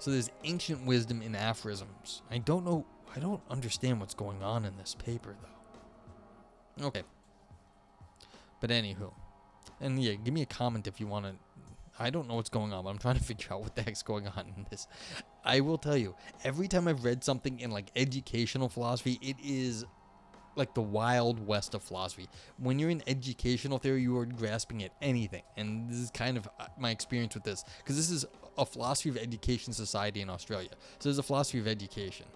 So there's ancient wisdom in aphorisms. I don't understand what's going on in this paper, though. Okay. But anywho. And yeah, give me a comment if you want to. I don't know what's going on, but I'm trying to figure out what the heck's going on in this. I will tell you, every time I've read something in like educational philosophy, it is like the wild west of philosophy. When you're in educational theory, you are grasping at anything. And this is kind of my experience with this, because this is a philosophy of education society in Australia. So there's a philosophy of education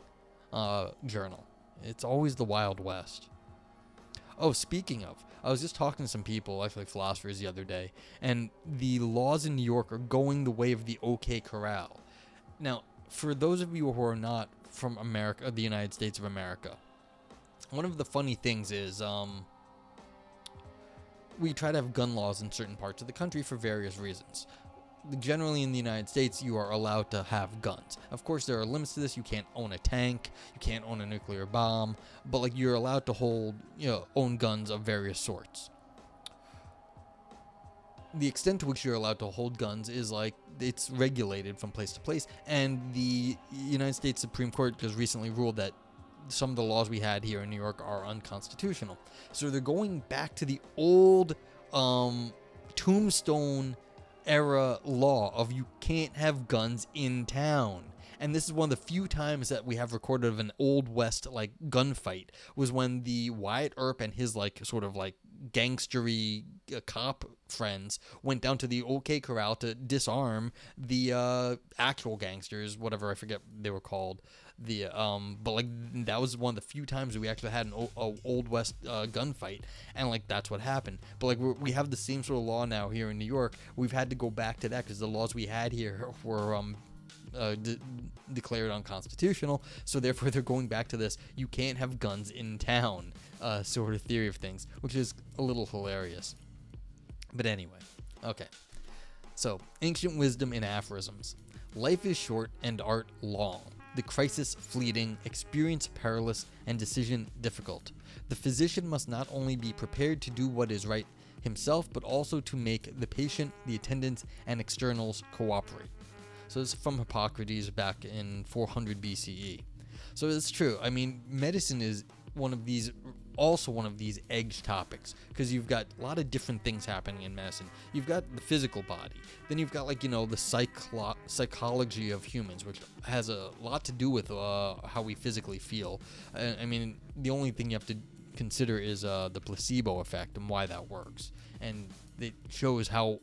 journal. It's always the wild west. Oh, speaking of, I was just talking to some people, actually philosophers, the other day, and the laws in New York are going the way of the OK Corral. Now, for those of you who are not from America, the United States of America, one of the funny things is we try to have gun laws in certain parts of the country for various reasons. Generally in the United States, you are allowed to have guns. Of course, there are limits to this. You can't own a tank, you can't own a nuclear bomb, but like you're allowed to hold, own guns of various sorts. The extent to which you're allowed to hold guns is like it's regulated from place to place, and the United States Supreme Court just recently ruled that some of the laws we had here in New York are unconstitutional. So they're going back to the old tombstone era law of you can't have guns in town. And this is one of the few times that we have recorded of an old west like gunfight, was when the Wyatt Earp and his like sort of like gangstery cop friends went down to the OK Corral to disarm the actual gangsters, whatever, I forget they were called. But like that was one of the few times we actually had an old west gunfight, and like that's what happened. But like we have the same sort of law now here in New York. We've had to go back to that because the laws we had here were declared unconstitutional, so therefore they're going back to this you can't have guns in town sort of theory of things, which is a little hilarious. But anyway, okay, so ancient wisdom in aphorisms. Life is short and art long, the crisis fleeting, experience perilous, and decision difficult. The physician must not only be prepared to do what is right himself, but also to make the patient, the attendants, and externals cooperate. So this is from Hippocrates back in 400 BCE. So it's true. I mean, medicine is one of these edge topics, because you've got a lot of different things happening in medicine. You've got the physical body, then you've got like the psychology of humans, which has a lot to do with how we physically feel. I mean, the only thing you have to consider is the placebo effect and why that works, and it shows how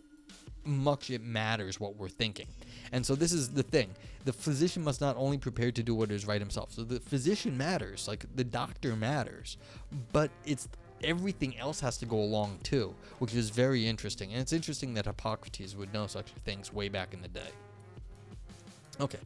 much it matters what we're thinking. And so this is the thing. The physician must not only prepare to do what is right himself. So the physician matters, like the doctor matters, but it's everything else has to go along too, which is very interesting. And it's interesting that Hippocrates would know such things way back in the day. Okay.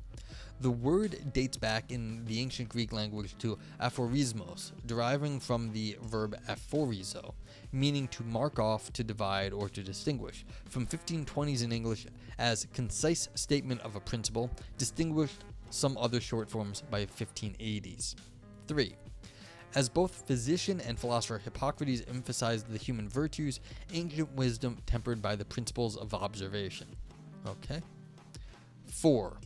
The word dates back in the ancient Greek language to aphorismos, deriving from the verb aphorizo, meaning to mark off, to divide, or to distinguish, from 1520s in English as concise statement of a principle, distinguished some other short forms by 1580s. 3. As both physician and philosopher, Hippocrates emphasized the human virtues, ancient wisdom tempered by the principles of observation. Okay. 4.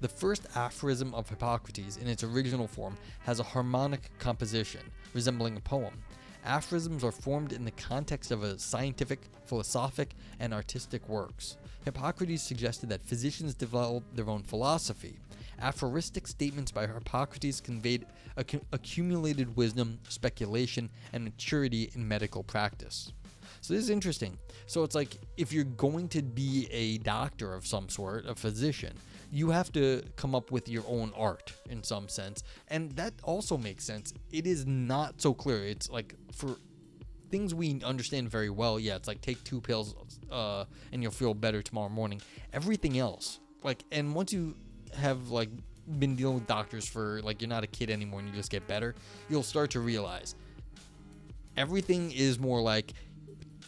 The first aphorism of Hippocrates, in its original form, has a harmonic composition, resembling a poem. Aphorisms are formed in the context of a scientific, philosophic, and artistic works. Hippocrates suggested that physicians develop their own philosophy. Aphoristic statements by Hippocrates conveyed accumulated wisdom, speculation, and maturity in medical practice. So this is interesting. So it's like if you're going to be a doctor of some sort, a physician, you have to come up with your own art in some sense. And that also makes sense. It is not so clear. It's like for things we understand very well, yeah, it's like take 2 pills and you'll feel better tomorrow morning. Everything else, like, and once you have like been dealing with doctors for like you're not a kid anymore and you just get better, you'll start to realize everything is more like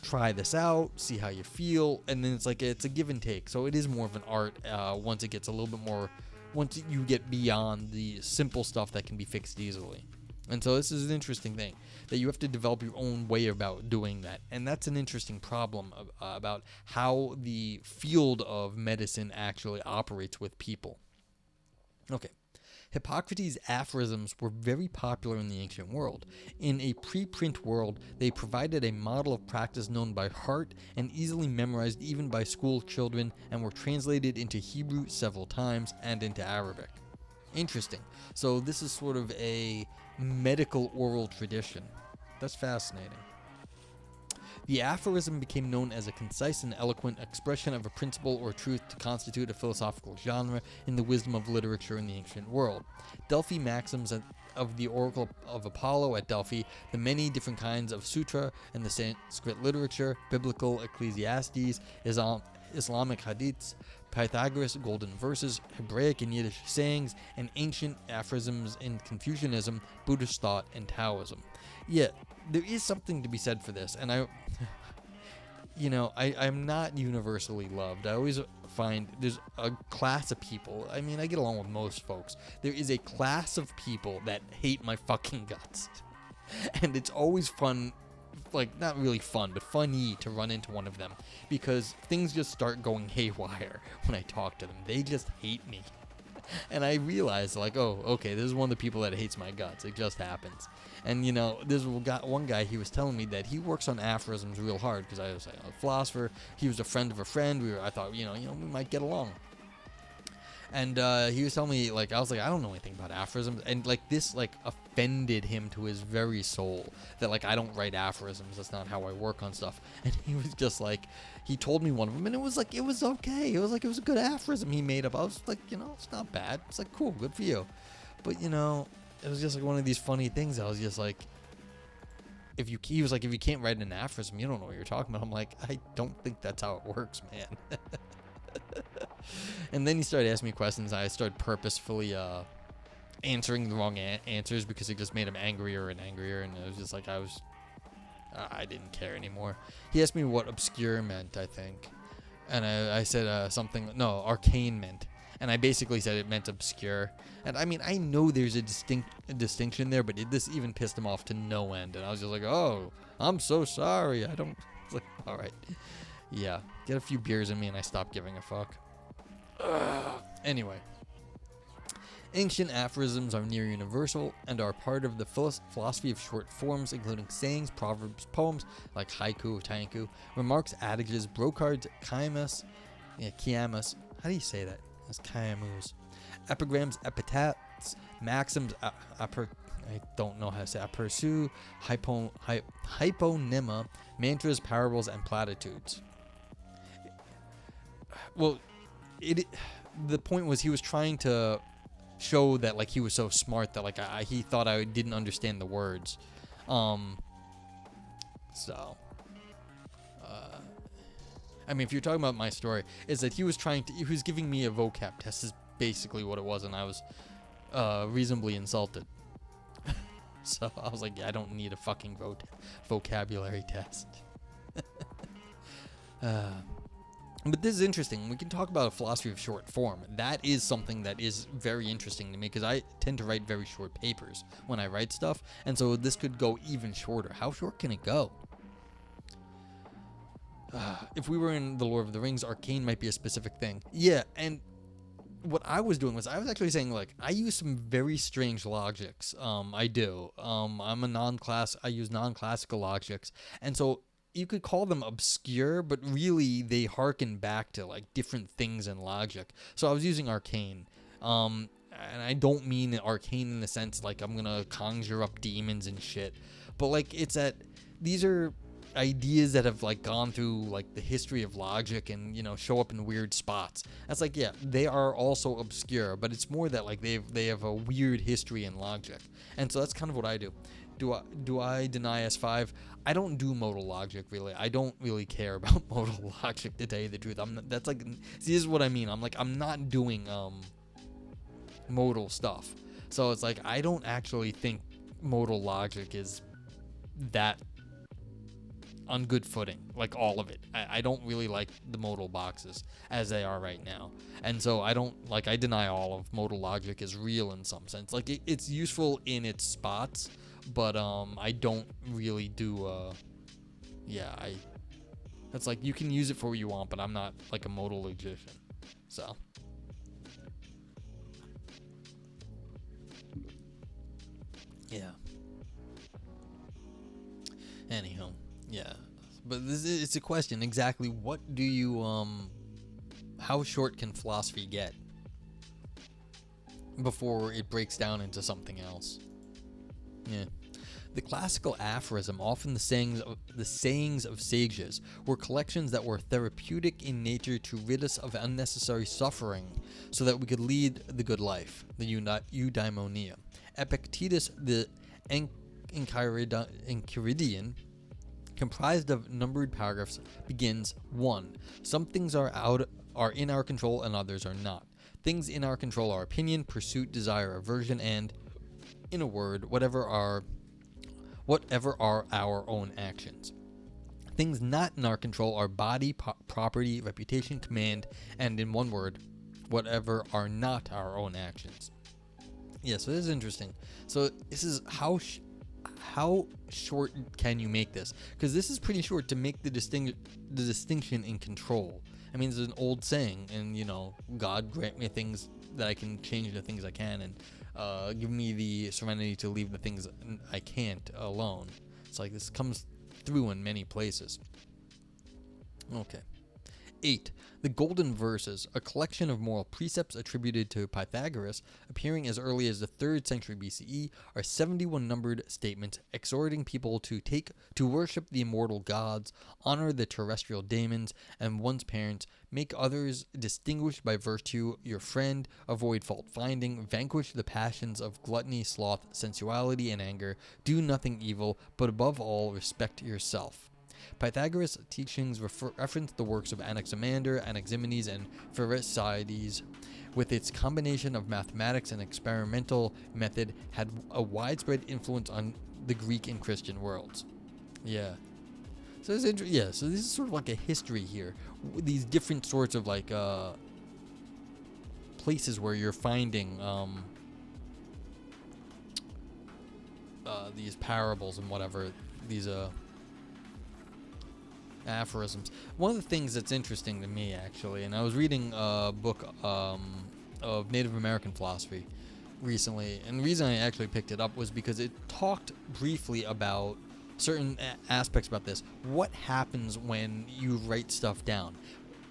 try this out, see how you feel, and then it's a give and take. So it is more of an art once it gets a little bit more, once you get beyond the simple stuff that can be fixed easily. And so this is an interesting thing, that you have to develop your own way about doing that. And that's an interesting problem about how the field of medicine actually operates with people. Okay. Hippocrates' aphorisms were very popular in the ancient world. In a preprint world, they provided a model of practice known by heart and easily memorized even by school children, and were translated into Hebrew several times and into Arabic. Interesting. So this is sort of a medical oral tradition. That's fascinating. The aphorism became known as a concise and eloquent expression of a principle or truth to constitute a philosophical genre in the wisdom of literature in the ancient world. Delphi maxims of the Oracle of Apollo at Delphi, the many different kinds of sutra and the Sanskrit literature, biblical Ecclesiastes, Islamic hadiths, Pythagoras' golden verses, Hebraic and Yiddish sayings, and ancient aphorisms in Confucianism, Buddhist thought, and Taoism. Yeah, there is something to be said for this, and I'm not universally loved. I always find there's a class of people. I mean, I get along with most folks. There is a class of people that hate my fucking guts. And it's always fun, like, not really fun, but funny to run into one of them, because things just start going haywire when I talk to them. They just hate me. And I realized, like, oh, okay, this is one of the people that hates my guts. It just happens. And, there's one guy, he was telling me that he works on aphorisms real hard, because I was like, a philosopher. He was a friend of a friend. I thought, we might get along. And he was telling me, like, I was like, I don't know anything about aphorisms. And, like, this, like, offended him to his very soul. That, like, I don't write aphorisms. That's not how I work on stuff. And he was just like, he told me one of them, and it was like, it was okay. It was like, it was a good aphorism he made up. I was like, it's not bad. It's like, cool, good for you. But, it was just like one of these funny things. I was just like, he was like, if you can't write an aphorism, you don't know what you're talking about. I'm like, I don't think that's how it works, man. And then he started asking me questions. I started purposefully answering the wrong answers because it just made him angrier and angrier. And it was just like, I didn't care anymore. He asked me what obscure meant, I think. And I said arcane meant. And I basically said it meant obscure. And I mean, I know there's a distinction there, but this even pissed him off to no end. And I was just like, oh, I'm so sorry. I was like, all right. Yeah, get a few beers in me and I stopped giving a fuck. Anyway. Ancient aphorisms are near universal and are part of the philosophy of short forms, including sayings, proverbs, poems like haiku or tanku, remarks, adages, brocards, kiamus. How do you say that? That's kiamus. Epigrams, epithets, maxims, I don't know how to say, aperçu, hyponyma, mantras, parables, and platitudes. Well, the point was he was trying to show that, like, he was so smart that, like, he thought I didn't understand the words. I mean, if you're talking about my story, is that he was giving me a vocab test is basically what it was, and I was reasonably insulted. So I was like, yeah, I don't need a fucking vocabulary test. But this is interesting. We can talk about a philosophy of short form. That is something that is very interesting to me, because I tend to write very short papers when I write stuff, and so this could go even shorter. How short can it go? If we were in The Lord of the Rings, arcane might be a specific thing. Yeah, and what I was doing was I was actually saying, like, I use some very strange logics. I do. I use non-classical logics, and so you could call them obscure, but really they harken back to, like, different things in logic. So I was using arcane. And I don't mean arcane in the sense, like, I'm gonna conjure up demons and shit. But, like, it's that these are ideas that have, like, gone through, like, the history of logic and, show up in weird spots. That's like, yeah, they are also obscure, but it's more that, like, they have a weird history in logic. And so that's kind of what I do. Do I deny S5? I don't do modal logic, really. I don't really care about modal logic, to tell you the truth. See, this is what I mean. I'm not doing modal stuff. So it's like, I don't actually think modal logic is that on good footing, like all of it. I don't really like the modal boxes as they are right now. And so I deny all of modal logic is real in some sense. Like, it's useful in its spots, but I don't really do that's like, you can use it for what you want, but I'm not like a modal logician. So Yeah. Anyhow, yeah. But it's a question. Exactly what do you, how short can philosophy get before it breaks down into something else? Yeah. The classical aphorism, often the sayings of sages, were collections that were therapeutic in nature to rid us of unnecessary suffering so that we could lead the good life, the eudaimonia. Epictetus, the Enchiridion, comprised of numbered paragraphs, begins 1. Some things are in our control and others are not. Things in our control are opinion, pursuit, desire, aversion, and, in a word, whatever are our own actions. Things not in our control are body, property, reputation, command, and, in one word, whatever are not our own actions. Yeah, so this is interesting. So this is how short can you make this? Because this is pretty short to make the distinction in control. I mean, there's an old saying, and God grant me things that I can change the things I can, and give me the serenity to leave the things I can't alone. It's like this comes through in many places. Okay. 8. The Golden Verses, a collection of moral precepts attributed to Pythagoras, appearing as early as the 3rd century BCE, are 71 numbered statements exhorting people to worship the immortal gods, honor the terrestrial daemons and one's parents, make others distinguished by virtue your friend, avoid fault-finding, vanquish the passions of gluttony, sloth, sensuality, and anger, do nothing evil, but above all respect yourself. Pythagoras' teachings reference the works of Anaximander, Anaximenes, and Pherecydes. With its combination of mathematics and experimental method, had a widespread influence on the Greek and Christian worlds. Yeah. So this is sort of like a history here. These different sorts of like places where you're finding these parables and whatever, these aphorisms. One of the things that's interesting to me, actually, and I was reading a book of Native American philosophy recently, and the reason I actually picked it up was because it talked briefly about certain aspects about this. What happens when you write stuff down?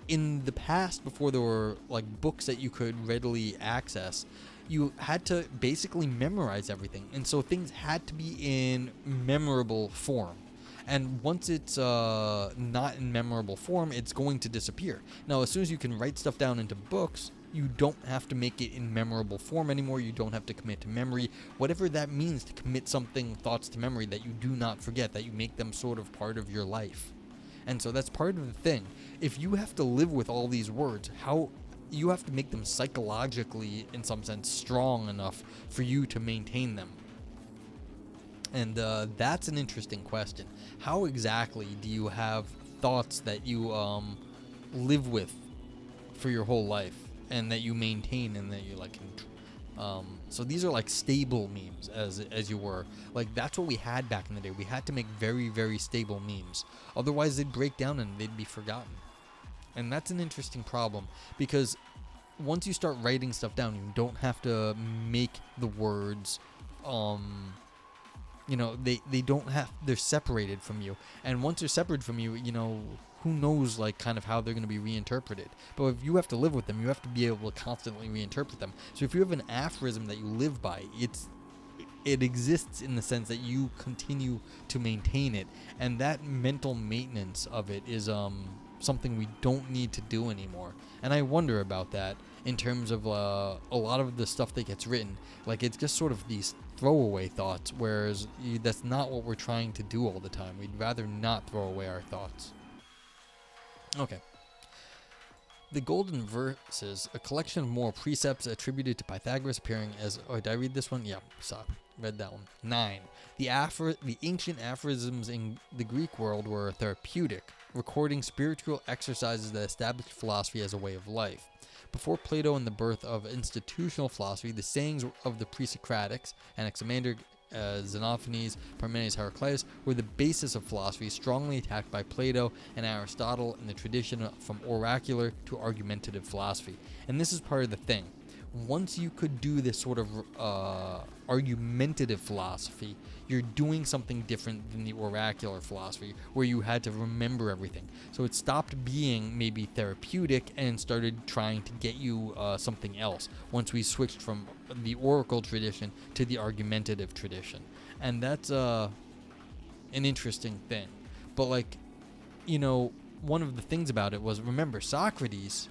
In the past, before there were like books that you could readily access, you had to basically memorize everything, and so things had to be in memorable form. And once it's not in memorable form, it's going to disappear. Now, as soon as you can write stuff down into books, you don't have to make it in memorable form anymore. You don't have to commit to memory. Whatever that means, to commit thoughts to memory that you do not forget, that you make them sort of part of your life. And so that's part of the thing. If you have to live with all these words, how you have to make them psychologically, in some sense, strong enough for you to maintain them. And that's an interesting question. How exactly do you have thoughts that you live with for your whole life, and that you maintain, and that you like? So these are like stable memes, as you were. Like that's what we had back in the day. We had to make very, very stable memes. Otherwise, they'd break down and they'd be forgotten. And that's an interesting problem, because once you start writing stuff down, you don't have to make the words. They don't have, they're separated from you. And once they're separated from you, who knows, like, kind of how they're going to be reinterpreted. But if you have to live with them, you have to be able to constantly reinterpret them. So if you have an aphorism that you live by, it exists in the sense that you continue to maintain it. And that mental maintenance of it is something we don't need to do anymore. And I wonder about that in terms of a lot of the stuff that gets written. Like, it's just sort of these throwaway thoughts, whereas that's not what we're trying to do all the time. We'd rather not throw away our thoughts. Okay. The Golden Verses, a collection of moral precepts attributed to Pythagoras, appearing as... Oh, did I read this one? Yeah, read that one. 9. The ancient aphorisms in the Greek world were therapeutic, recording spiritual exercises that established philosophy as a way of life. Before Plato and the birth of institutional philosophy, the sayings of the pre-Socratics, Anaximander, Xenophanes, Parmenides, Heraclitus, were the basis of philosophy, strongly attacked by Plato and Aristotle in the tradition from oracular to argumentative philosophy. And this is part of the thing. once you could do this sort of argumentative philosophy, you're doing something different than the oracular philosophy, where you had to remember everything. So it stopped being maybe therapeutic and started trying to get you something else once we switched from the oracle tradition to the argumentative tradition. And that's an interesting thing. But, like, you know, one of the things about it was, remember, Socrates,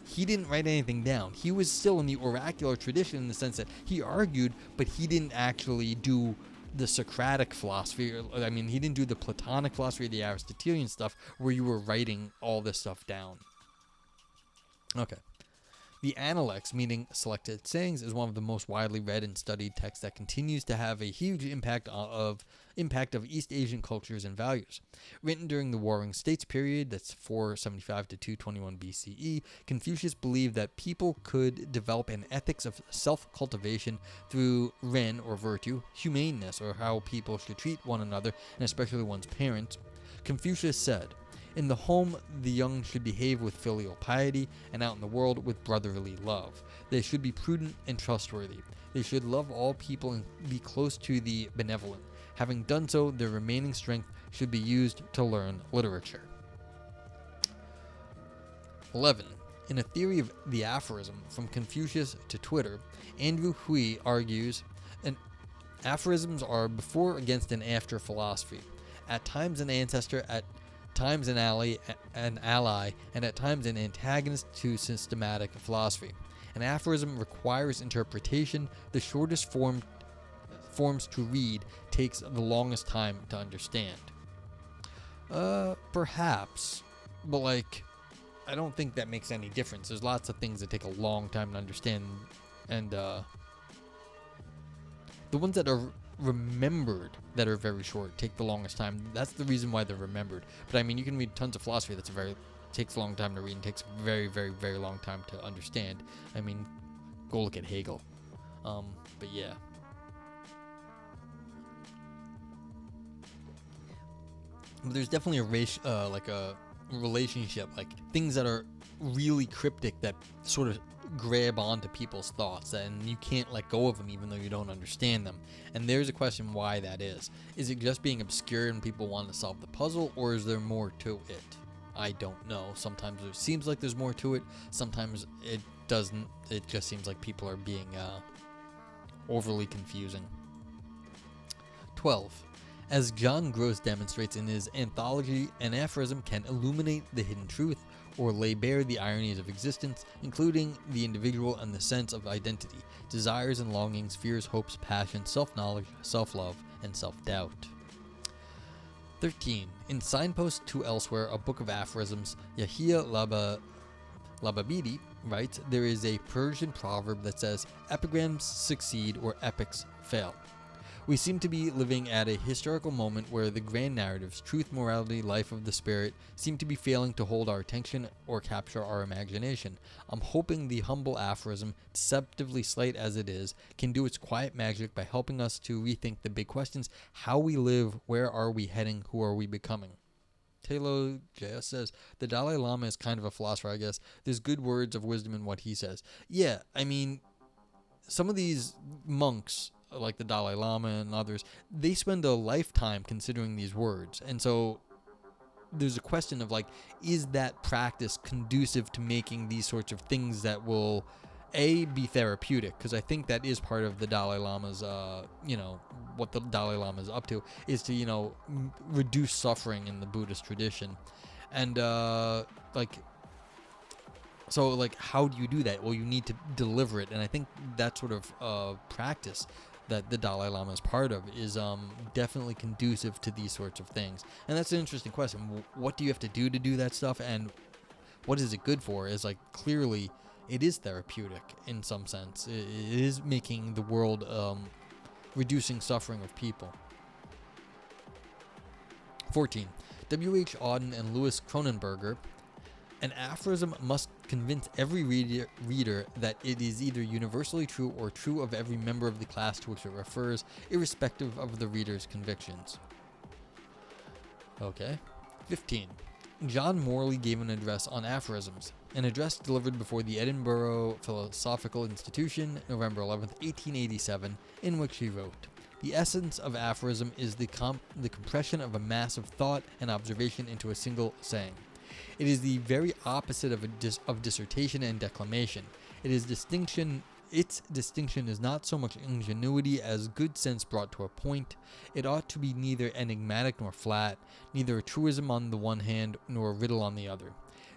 he didn't write anything down. He was still in the oracular tradition in the sense that he argued, but he didn't actually do the Socratic philosophy. I mean, he didn't do the Platonic philosophy, the Aristotelian stuff, where you were writing all this stuff down. Okay. The Analects, meaning selected sayings, is one of the most widely read and studied texts that continues to have a huge impact of East Asian cultures and values. Written during the Warring States period, that's 475 to 221 BCE, Confucius believed that people could develop an ethics of self-cultivation through ren, or virtue, humaneness, or how people should treat one another, and especially one's parents. Confucius said, "In the home, the young should behave with filial piety, and out in the world with brotherly love. They should be prudent and trustworthy. They should love all people and be close to the benevolent. Having done so, their remaining strength should be used to learn literature." 11. In a theory of the aphorism, From Confucius to Twitter, Andrew Hui argues, aphorisms are before, against, and after philosophy. At times an ancestor, at times an ally, and at times an antagonist to systematic philosophy. An aphorism requires interpretation. The shortest forms to read takes the longest time to understand. Perhaps, but, like, I don't think that makes any difference. There's lots of things that take a long time to understand, and the ones that are remembered that are very short take the longest time. That's the reason why they're remembered. But I mean, you can read tons of philosophy that's takes a long time to read and takes a very, very, very long time to understand. I mean, go look at Hegel. But yeah. But there's definitely a relationship, like things that are really cryptic that sort of grab onto people's thoughts, and you can't let go of them even though you don't understand them. And there's a question why that is. Is it just being obscure and people want to solve the puzzle, or is there more to it? I don't know. Sometimes it seems like there's more to it. Sometimes it doesn't. It just seems like people are being overly confusing. 12. As John Gross demonstrates in his anthology, an aphorism can illuminate the hidden truth or lay bare the ironies of existence, including the individual and the sense of identity, desires and longings, fears, hopes, passions, self-knowledge, self-love, and self-doubt. 13. In Signpost to Elsewhere, a book of aphorisms, Yahya Lababidi writes, there is a Persian proverb that says, epigrams succeed or epics fail. We seem to be living at a historical moment where the grand narratives, truth, morality, life of the spirit, seem to be failing to hold our attention or capture our imagination. I'm hoping the humble aphorism, deceptively slight as it is, can do its quiet magic by helping us to rethink the big questions: how we live, where are we heading, who are we becoming? Taylor JS says, the Dalai Lama is kind of a philosopher, I guess. There's good words of wisdom in what he says. Yeah, I mean, some of these monks, like the Dalai Lama and others, they spend a lifetime considering these words. And so there's a question of, like, is that practice conducive to making these sorts of things that will, be therapeutic? Because I think that is part of the Dalai Lama's, what the Dalai Lama is up to, is to, reduce suffering in the Buddhist tradition. And, so, how do you do that? Well, you need to deliver it. And I think that sort of practice that the Dalai Lama is part of is definitely conducive to these sorts of things. And that's an interesting question. What do you have to do that stuff, and what is it good for? Is, clearly it is therapeutic in some sense. It is making the world, reducing suffering of people. 14. W.H. Auden and Louis Kronenberger. An aphorism must convince every reader that it is either universally true or true of every member of the class to which it refers, irrespective of the reader's convictions. Okay. 15. John Morley gave an address on aphorisms. an address delivered before the Edinburgh Philosophical Institution, November 11th, 1887, in which he wrote, "The essence of aphorism is the compression of a mass of thought and observation into a single saying. It is the very opposite of dissertation and declamation. Its distinction is not so much ingenuity as good sense brought to a point. It ought to be neither enigmatic nor flat, neither a truism on the one hand nor a riddle on the other.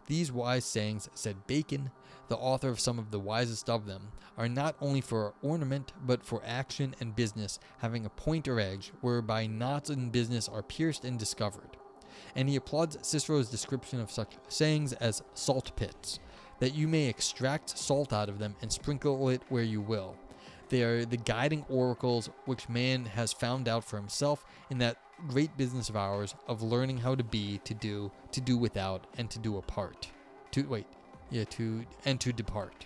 These wise sayings," said Bacon, the author of some of the wisest of them, "are not only for ornament, but for action and business, having a point or edge, whereby knots in business are pierced and discovered." And he applauds Cicero's description of such sayings as salt pits, that you may extract salt out of them and sprinkle it where you will. They are the guiding oracles which man has found out for himself in that great business of ours of learning how to be, to do without, and to do apart. To depart.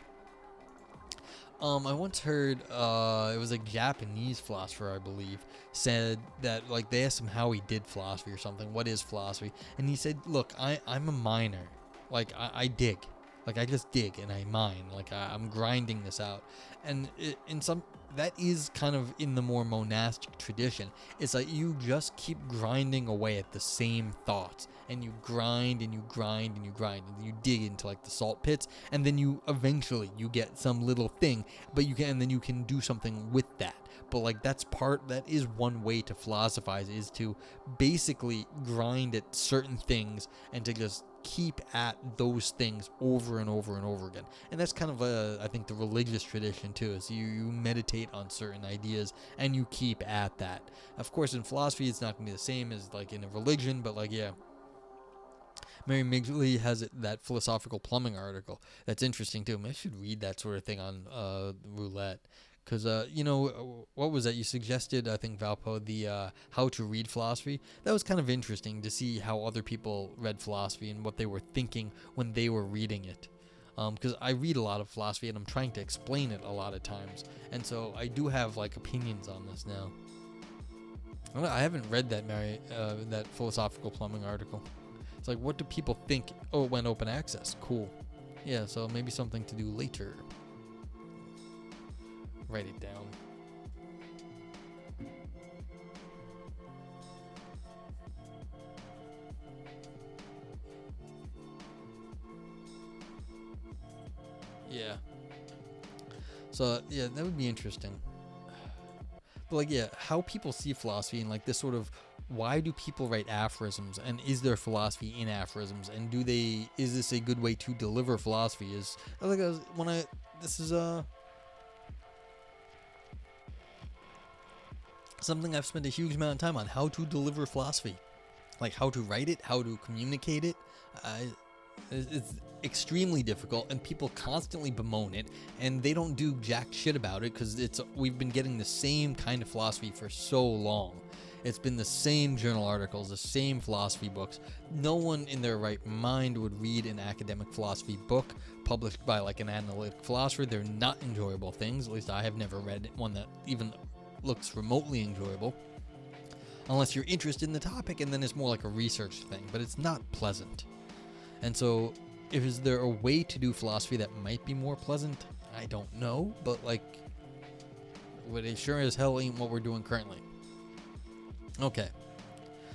I once heard it was a Japanese philosopher, I believe, said that, like, they asked him how he did philosophy or something. What is philosophy? And he said, "Look, I'm a miner. Like, I dig. Like, I just dig and I mine. Like, I'm grinding this out." And that is kind of in the more monastic tradition. It's like you just keep grinding away at the same thoughts, and you grind and you grind and you grind, and you dig into like the salt pits, and then you eventually you get some little thing, then you can do something with that. But like that is one way to philosophize, is to basically grind at certain things and to just keep at those things over and over and over again. And that's kind of I think the religious tradition too, is you meditate on certain ideas and you keep at that. Of course, in philosophy it's not going to be the same as like in a religion, but like, yeah, Mary Migley has that philosophical plumbing article that's interesting too. Maybe I should read that sort of thing on Roulette. Because, what was that? You suggested, I think, Valpo, the how to read philosophy. That was kind of interesting to see how other people read philosophy and what they were thinking when they were reading it. Because I read a lot of philosophy and I'm trying to explain it a lot of times. And so I do have, like, opinions on this now. I haven't read that, that philosophical plumbing article. It's like, what do people think? Oh, it went open access. Cool. Yeah, so maybe something to do later. Write it down. Yeah. So, yeah, that would be interesting. But, like, yeah, how people see philosophy and, like, this sort of, why do people write aphorisms? And is there philosophy in aphorisms? And is this a good way to deliver philosophy? Something I've spent a huge amount of time on, how to deliver philosophy, like how to write it, how to communicate it. It's extremely difficult, and people constantly bemoan it, and they don't do jack shit about it because we've been getting the same kind of philosophy for so long. It's been the same journal articles, the same philosophy books. No one in their right mind would read an academic philosophy book published by like an analytic philosopher. They're not enjoyable things. At least I have never read one that even looks remotely enjoyable, unless you're interested in the topic, and then it's more like a research thing, but it's not pleasant. And so, is there a way to do philosophy that might be more pleasant? I don't know, but it sure as hell ain't what we're doing currently. Okay,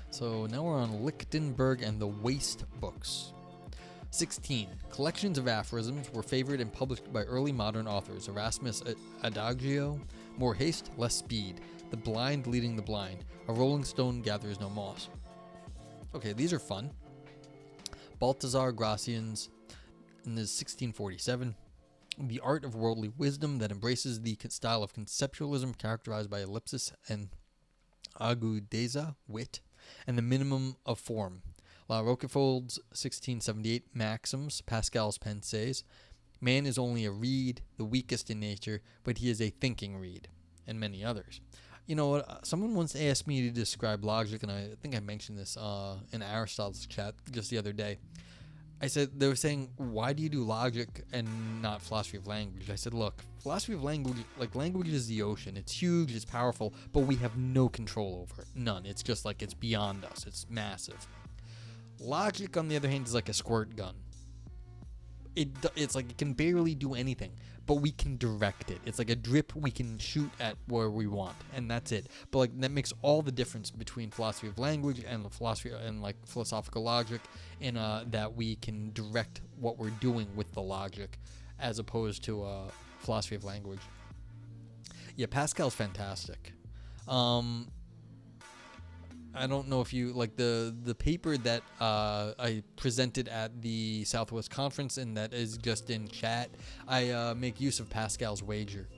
so now we're on Lichtenberg and the Waste books. 16. Collections of aphorisms were favored and published by early modern authors. Erasmus Adagio, more haste, less speed. The blind leading the blind. A rolling stone gathers no moss. Okay, these are fun. Balthazar Gracian's in 1647. The art of worldly wisdom that embraces the style of conceptualism characterized by ellipsis and agudeza, wit, and the minimum of form. La Roquefort's 1678 maxims, Pascal's Pensées. Man is only a reed, the weakest in nature, but he is a thinking reed, and many others. You know what? Someone once asked me to describe logic, and I think I mentioned this in Aristotle's chat just the other day. I said, they were saying, why do you do logic and not philosophy of language? I said, look, philosophy of language, like language is the ocean. It's huge, it's powerful, but we have no control over it. None. It's just like it's beyond us. It's massive. Logic, on the other hand, is like a squirt gun. it's like it can barely do anything, but we can direct it. It's like a drip we can shoot at where we want, and that's it. But like that makes all the difference between philosophy of language and philosophy and like philosophical logic, in that we can direct what we're doing with the logic, as opposed to philosophy of language. Yeah, Pascal's fantastic. I don't know if you like the paper that I presented at the Southwest Conference, and that is just in chat. I make use of Pascal's wager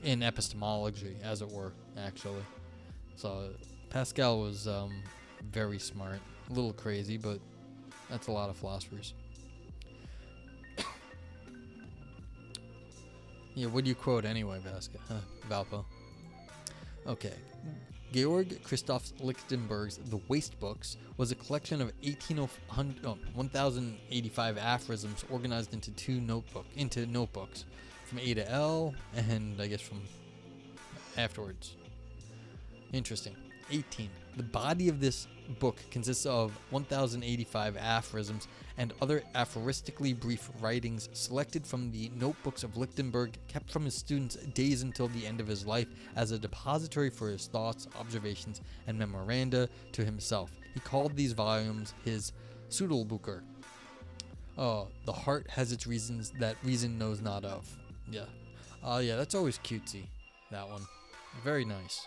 in epistemology, as it were, actually. So Pascal was very smart, a little crazy, but that's a lot of philosophers. Yeah, what do you quote anyway, Valpo? Okay. Georg Christoph Lichtenberg's The Waste Books was a collection of 1,085 aphorisms organized into notebooks, from A to L, and I guess from afterwards. Interesting. 18. The body of this book consists of 1,085 aphorisms and other aphoristically brief writings selected from the notebooks of Lichtenberg, kept from his students days until the end of his life as a depository for his thoughts, observations, and memoranda to himself. He called these volumes his Sudelbucher. The heart has its reasons that reason knows not of. Yeah. Yeah, that's always cutesy, that one. Very nice.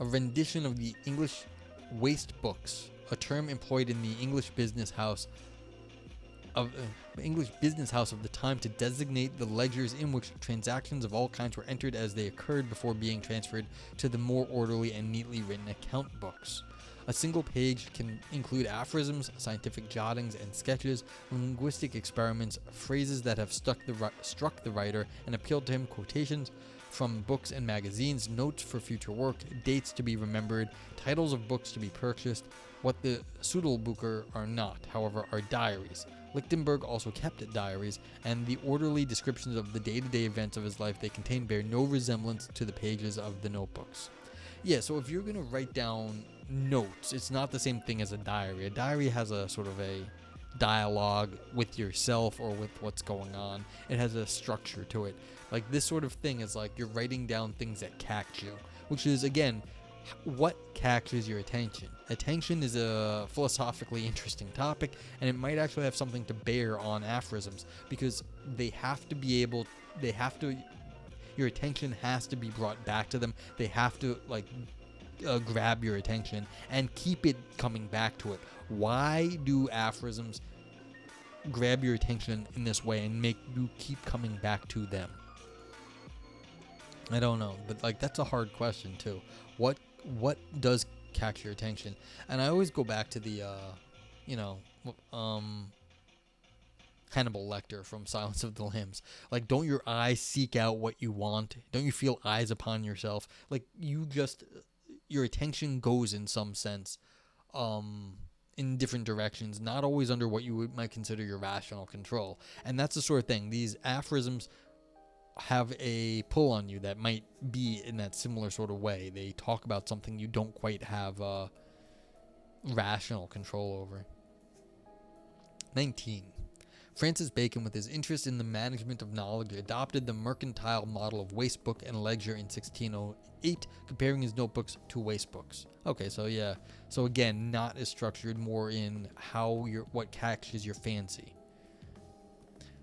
A rendition of the English waste books, a term employed in the English business house of the time to designate the ledgers in which transactions of all kinds were entered as they occurred before being transferred to the more orderly and neatly written account books. A single page can include aphorisms, scientific jottings and sketches, linguistic experiments, phrases that have struck the writer and appealed to him, quotations from books and magazines, notes for future work, dates to be remembered, titles of books to be purchased. What the Sudelbucher are not, however, are diaries. Lichtenberg also kept diaries, and the orderly descriptions of the day-to-day events of his life they contain bear no resemblance to the pages of the notebooks. Yeah, so if you're going to write down notes, it's not the same thing as a diary. A diary has a sort of a dialogue with yourself or with what's going on. It has a structure to it. Like this sort of thing is like you're writing down things that catch you, which is, again, what catches your attention. Attention is a philosophically interesting topic, and it might actually have something to bear on aphorisms, because your attention has to be brought back to them. They have to grab your attention and keep it coming back to it. Why do aphorisms grab your attention in this way and make you keep coming back to them? I don't know, but that's a hard question too. What does catch your attention? And I always go back to the Hannibal Lecter from Silence of the Lambs. Like, don't your eyes seek out what you want? Don't you feel eyes upon yourself? Like, your attention goes in some sense in different directions, not always under what you might consider your rational control. And that's the sort of thing. These aphorisms have a pull on you that might be in that similar sort of way. They talk about something you don't quite have rational control over. 19. Francis Bacon, with his interest in the management of knowledge, adopted the mercantile model of wastebook and ledger in 1608, comparing his notebooks to wastebooks. Okay, so yeah. So again, not as structured, more in what catches your fancy.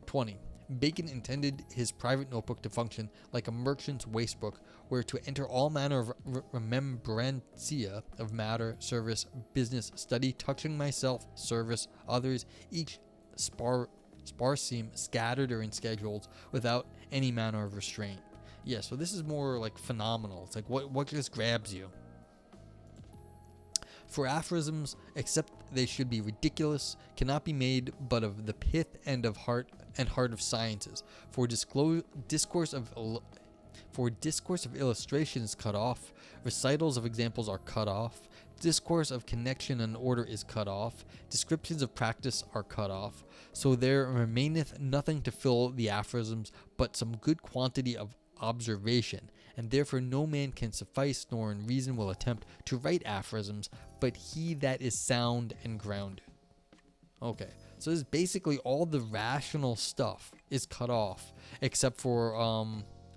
20. Bacon intended his private notebook to function like a merchant's wastebook, where to enter all manner of remembrancia of matter, service, business, study, touching myself, service, others, each sparseem, scattered or in schedules, without any manner of restraint. Yeah, so this is more like phenomenal. It's like what just grabs you. For aphorisms, except they should be ridiculous, cannot be made but of the pith and heart of sciences. For discourse of illustration is cut off, recitals of examples are cut off, discourse of connection and order is cut off, descriptions of practice are cut off, so there remaineth nothing to fill the aphorisms but some good quantity of observation, and therefore no man can suffice nor in reason will attempt to write aphorisms, but he that is sound and grounded. Okay, so this is basically all the rational stuff is cut off except for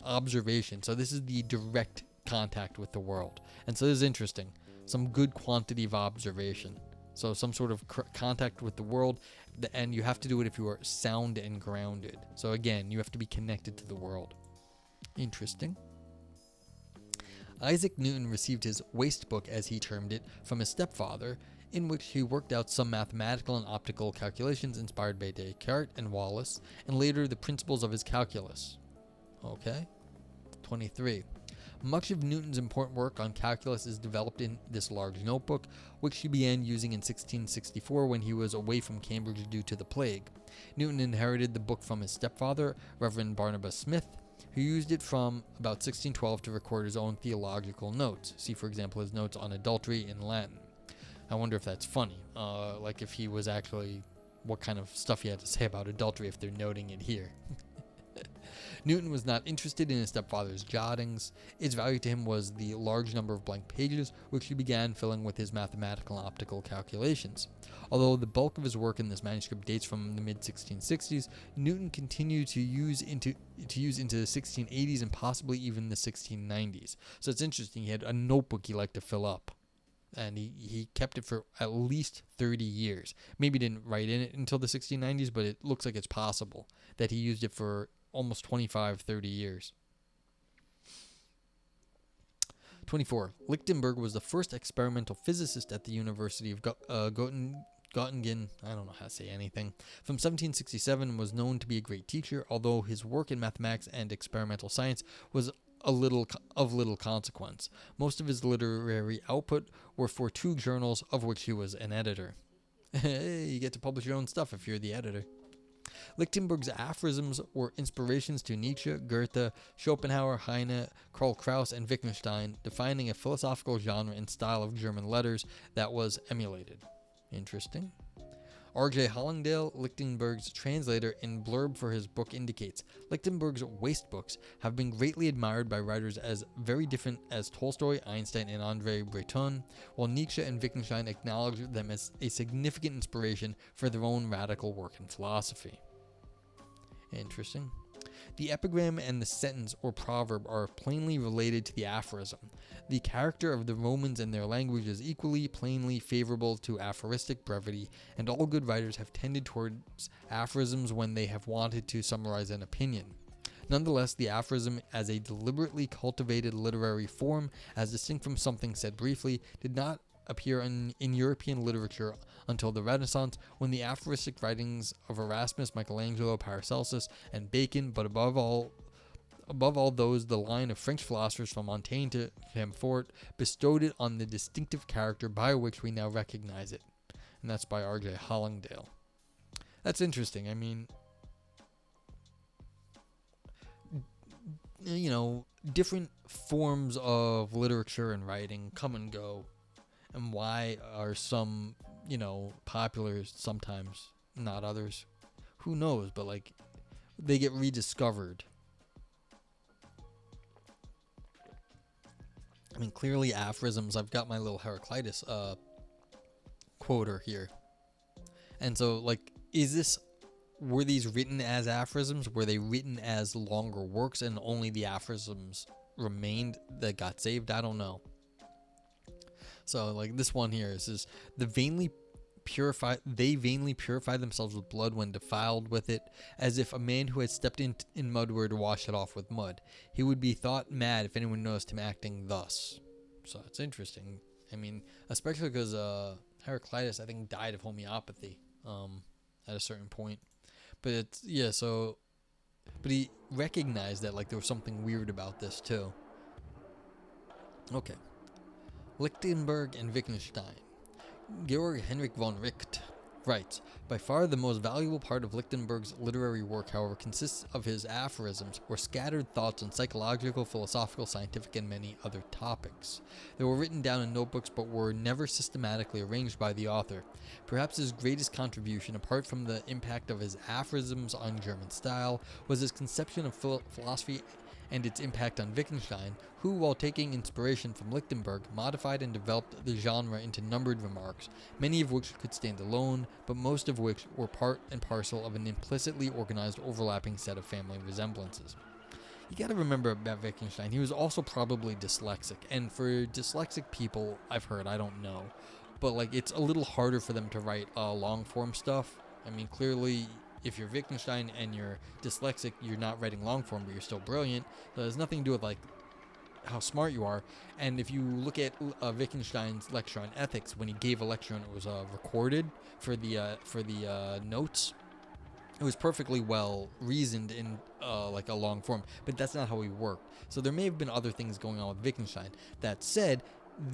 observation. So this is the direct contact with the world, and so this is interesting. Some good quantity of observation. So some sort of contact with the world, and you have to do it if you are sound and grounded. So again, you have to be connected to the world. Interesting. Isaac Newton received his waste book, as he termed it, from his stepfather, in which he worked out some mathematical and optical calculations inspired by Descartes and Wallace, and later the principles of his calculus. Okay. 23. Much of Newton's important work on calculus is developed in this large notebook, which he began using in 1664 when he was away from Cambridge due to the plague. Newton inherited the book from his stepfather, Reverend Barnabas Smith, who used it from about 1612 to record his own theological notes. See, for example, his notes on adultery in Latin. I wonder if that's funny, like if he was actually, what kind of stuff he had to say about adultery if they're noting it here. Newton was not interested in his stepfather's jottings. Its value to him was the large number of blank pages, which he began filling with his mathematical and optical calculations. Although the bulk of his work in this manuscript dates from the mid-1660s, Newton continued to use into the 1680s and possibly even the 1690s. So it's interesting, he had a notebook he liked to fill up. And he kept it for at least 30 years. Maybe didn't write in it until the 1690s, but it looks like it's possible that he used it for almost 25, 30 years. 24. Lichtenberg was the first experimental physicist at the University of Göttingen. I don't know how to say anything. From 1767 and was known to be a great teacher, although his work in mathematics and experimental science was of little consequence. Most of his literary output were for 2 journals, of which he was an editor. Hey, you get to publish your own stuff if you're the editor. Lichtenberg's aphorisms were inspirations to Nietzsche, Goethe, Schopenhauer, Heine, Karl Kraus, and Wittgenstein, defining a philosophical genre and style of German letters that was emulated. Interesting. R.J. Hollingdale, Lichtenberg's translator, in blurb for his book indicates, Lichtenberg's waste books have been greatly admired by writers as very different as Tolstoy, Einstein, and André Breton, while Nietzsche and Wittgenstein acknowledge them as a significant inspiration for their own radical work in philosophy. Interesting. The epigram and the sentence or proverb are plainly related to the aphorism. The character of the Romans and their language is equally plainly favorable to aphoristic brevity, and all good writers have tended towards aphorisms when they have wanted to summarize an opinion. Nonetheless, the aphorism as a deliberately cultivated literary form, as distinct from something said briefly, did not appear in European literature until the Renaissance, when the aphoristic writings of Erasmus, Michelangelo, Paracelsus, and Bacon, but above all those, the line of French philosophers from Montaigne to Chamfort, bestowed it on the distinctive character by which we now recognize it. And that's by R.J. Hollingdale. That's interesting. I mean, you know, different forms of literature and writing come and go. And why are some, you know, popular sometimes, not others? Who knows? But, like, they get rediscovered. I mean, clearly aphorisms. I've got my little Heraclitus quoter here. And so, like, were these written as aphorisms? Were they written as longer works and only the aphorisms remained that got saved? I don't know. So, like, this one here says, they vainly purify themselves with blood when defiled with it, as if a man who had stepped in mud were to wash it off with mud. He would be thought mad if anyone noticed him acting thus. So it's interesting. I mean, especially because Heraclitus, I think, died of homeopathy at a certain point. But it's, yeah, so, but he recognized that, like, there was something weird about this too. Okay. Lichtenberg and Wittgenstein. Georg Henrik von Richt writes, by far the most valuable part of Lichtenberg's literary work, however, consists of his aphorisms, or scattered thoughts on psychological, philosophical, scientific, and many other topics. They were written down in notebooks but were never systematically arranged by the author. Perhaps his greatest contribution, apart from the impact of his aphorisms on German style, was his conception of philosophy and its impact on Wittgenstein, who, while taking inspiration from Lichtenberg, modified and developed the genre into numbered remarks, many of which could stand alone, but most of which were part and parcel of an implicitly organized overlapping set of family resemblances. You gotta remember about Wittgenstein, he was also probably dyslexic, and for dyslexic people, I've heard, I don't know, but like it's a little harder for them to write long form stuff. I mean, clearly, if you're Wittgenstein and you're dyslexic, you're not writing long form, but you're still brilliant. So it has nothing to do with like how smart you are. And if you look at Wittgenstein's lecture on ethics, when he gave a lecture and it was recorded for the notes, it was perfectly well reasoned in like a long form, but that's not how he worked. So there may have been other things going on with Wittgenstein. That said,